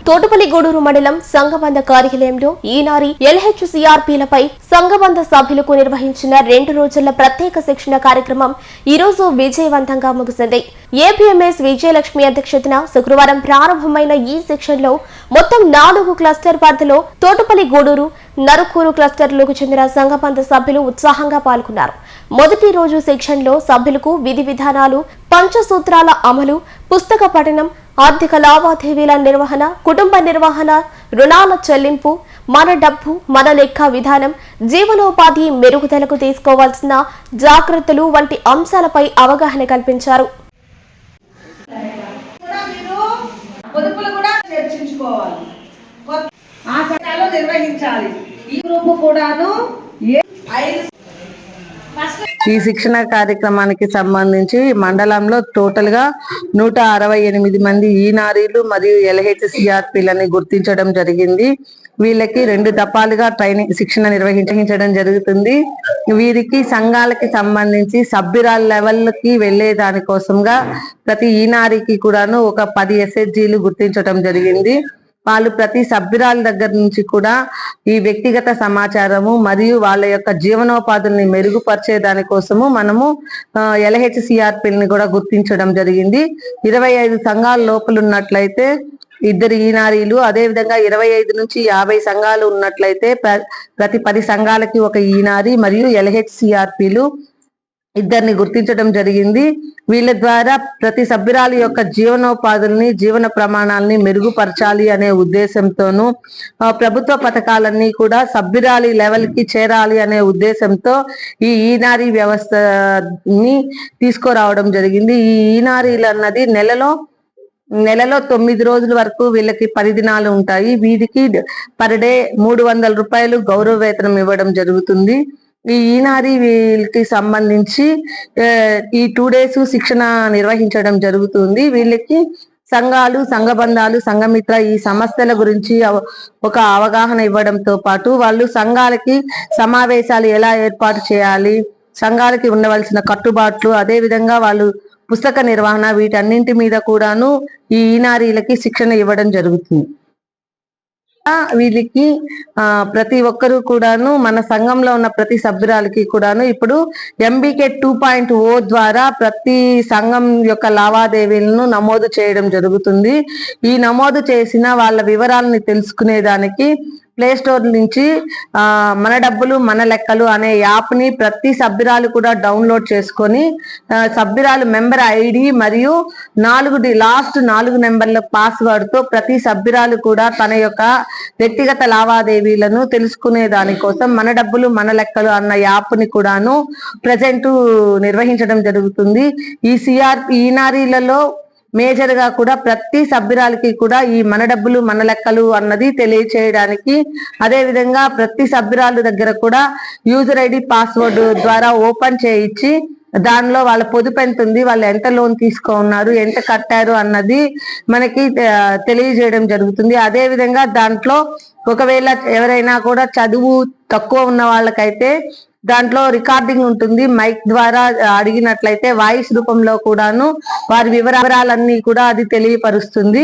తోటపల్లి గూడూరు మండలం సంఘబంధ కార్యాలయంలో ఈనారి ఎల్హెచ్సిఆర్పీలపై సంఘబంధ సభ్యులకు నిర్వహించిన 2 రోజుల ప్రత్యేక శిక్షణ కార్యక్రమం ఈ రోజు విజయవంతంగా ముగిసింది. ఏపీఎంఎస్ విజయలక్ష్మి అధ్యక్షతన శుక్రవారం ప్రారంభమైన ఈ శిక్షణలో మొత్తం 4 క్లస్టర్ పరిధిలో తోటపల్లి గూడూరు, నరుకూరు క్లస్టర్లకు చెందిన సంఘబంధ సభ్యులు ఉత్సాహంగా పాల్గొన్నారు. మొదటి రోజు శిక్షణలో సభ్యులకు విధి విధానాలు, పంచసూత్రాల అమలు, పుస్తక పఠనం, ఆర్థిక లావాదేవీల నిర్వహణ, కుటుంబ నిర్వహణ, రుణాల చెల్లింపు, మన డబ్బు మన లెక్క విధానం, జీవనోపాధి మెరుగుదలకు తీసుకోవాల్సిన జాగ్రత్తలు వంటి అంశాలపై అవగాహన కల్పించారు. ఈ శిక్షణ కార్యక్రమానికి సంబంధించి మండలంలో టోటల్ గా 168 మంది ఈనారీలు మరియు ఎల్హెచ్సిఆర్పీలని గుర్తించడం జరిగింది. వీళ్ళకి 2 దఫాలుగా ట్రైనింగ్ శిక్షణ నిర్వహించడం జరుగుతుంది. వీరికి సంఘాలకి సంబంధించి సభ్యురాల లెవెల్కి వెళ్లే దానికోసంగా ప్రతి ఈనారికి కూడాను ఒక 10 SHGలు గుర్తించడం జరిగింది. వాళ్ళు ప్రతి సభ్యురాల దగ్గర నుంచి కూడా ఈ వ్యక్తిగత సమాచారము మరియు వాళ్ళ యొక్క జీవనోపాధుల్ని మెరుగుపరిచే దానికోసము మనము ఎల్హెచ్సిఆర్పీలని కూడా గుర్తించడం జరిగింది. 25 సంఘాల లోపల ఉన్నట్లయితే 2 ఈనారీలు, అదే విధంగా 25 నుంచి 50 సంఘాలు ఉన్నట్లయితే ప్రతి 10 సంఘాలకి ఒక ఈనారి మరియు ఎల్హెచ్సిఆర్పీలు 2ని గుర్తించడం జరిగింది. వీళ్ళ ద్వారా ప్రతి సభ్యురాలి యొక్క జీవనోపాధుల్ని, జీవన ప్రమాణాలని మెరుగుపరచాలి అనే ఉద్దేశంతోనూ, ప్రభుత్వ పథకాలన్నీ కూడా సభ్యురాలి లెవెల్ కి చేరాలి అనే ఉద్దేశంతో ఈ ఈనారీ వ్యవస్థని తీసుకురావడం జరిగింది. ఈ ఈనారీలు అన్నది నెలలో 9 రోజుల వరకు వీళ్ళకి 10 దినాలు ఉంటాయి. వీరికి పర్ డే 300 రూపాయలు గౌరవ వేతనం ఇవ్వడం జరుగుతుంది. ఈ ఈనారీ వీళ్ళకి సంబంధించి ఈ 2 days శిక్షణ నిర్వహించడం జరుగుతుంది. వీళ్ళకి సంఘాలు, సంఘబంధాలు, సంఘమిత్ర ఈ సమస్యల గురించి ఒక అవగాహన ఇవ్వడంతో పాటు వాళ్ళు సంఘాలకి సమావేశాలు ఎలా ఏర్పాటు చేయాలి, సంఘాలకి ఉండవలసిన కట్టుబాట్లు, అదే విధంగా వాళ్ళు పుస్తక నిర్వహణ, వీటన్నింటి మీద కూడాను ఈ ఈనారీలకి శిక్షణ ఇవ్వడం జరుగుతుంది. వీళ్ళకి ప్రతి ఒక్కరు కూడాను, మన సంఘంలో ఉన్న ప్రతి సభ్యురాలకి కూడాను ఇప్పుడు MBK 2.0 ద్వారా ప్రతి సంఘం యొక్క లావాదేవీలను నమోదు చేయడం జరుగుతుంది. ఈ నమోదు చేసిన వాళ్ళ వివరాలని తెలుసుకునేదానికి ప్లే స్టోర్ నుంచి మన డబ్బులు మన లెక్కలు అనే యాప్ ని ప్రతి సభ్యురాలు కూడా డౌన్లోడ్ చేసుకొని సభ్యురాలు మెంబర్ ID మరియు లాస్ట్ 4 నెంబర్ల పాస్వర్డ్ తో ప్రతి సభ్యురాలు కూడా తన యొక్క వ్యక్తిగత లావాదేవీలను తెలుసుకునే దానికోసం మన డబ్బులు మన లెక్కలు అన్న యాప్ ని కూడాను ప్రజెంట్ నిర్వహించడం జరుగుతుంది. ఈ ఈనారీలలో మేజర్ గా కూడా ప్రతి సభ్యురాలకి కూడా ఈ మన డబ్బులు మన లెక్కలు అన్నది తెలియచేయడానికి, అదే విధంగా ప్రతి సభ్యురాలు దగ్గర కూడా యూజర్ ID పాస్వర్డ్ ద్వారా ఓపెన్ చేయించి దానిలో వాళ్ళ పొదుపు ఎంత ఉంది, వాళ్ళు ఎంత లోన్ తీసుకున్నారు, ఎంత కట్టారు అన్నది మనకి తెలియజేయడం జరుగుతుంది. అదే విధంగా దాంట్లో ఒకవేళ ఎవరైనా కూడా చదువు తక్కువ ఉన్న వాళ్ళకైతే దాంట్లో రికార్డింగ్ ఉంటుంది. మైక్ ద్వారా అడిగినట్లయితే వాయిస్ రూపంలో కూడాను వారి వివరాలన్నీ కూడా అది తెలియపరుస్తుంది.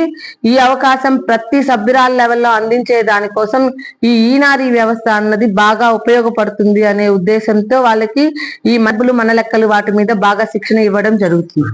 ఈ అవకాశం ప్రతి సభ్యురాల లెవెల్లో అందించే దానికోసం ఈ ఈనారీ వ్యవస్థ అన్నది బాగా ఉపయోగపడుతుంది అనే ఉద్దేశంతో వాళ్ళకి ఈ మబ్బులు మన లెక్కలు వాటి మీద బాగా శిక్షణ ఇవ్వడం జరుగుతుంది.